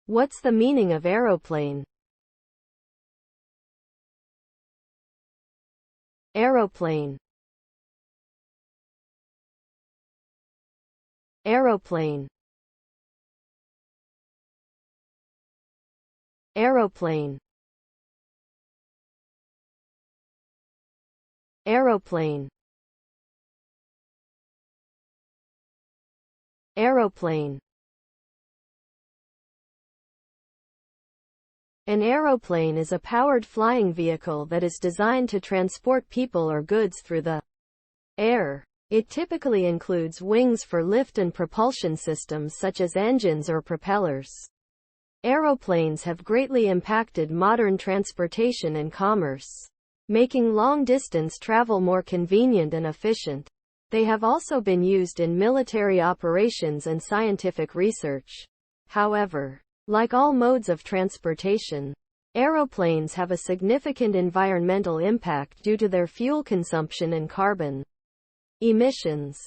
What's the meaning of aeroplane? Aeroplane. Aeroplane. Aeroplane. Aeroplane. Aeroplane. An aeroplane is a powered flying vehicle that is designed to transport people or goods through the air. It typically includes wings for lift and propulsion systems such as engines or propellers. Aeroplanes have greatly impacted modern transportation and commerce, making long-distance travel more convenient and efficient. They have also been used in military operations and scientific research. However, like all modes of transportation, aeroplanes have a significant environmental impact due to their fuel consumption and carbon emissions.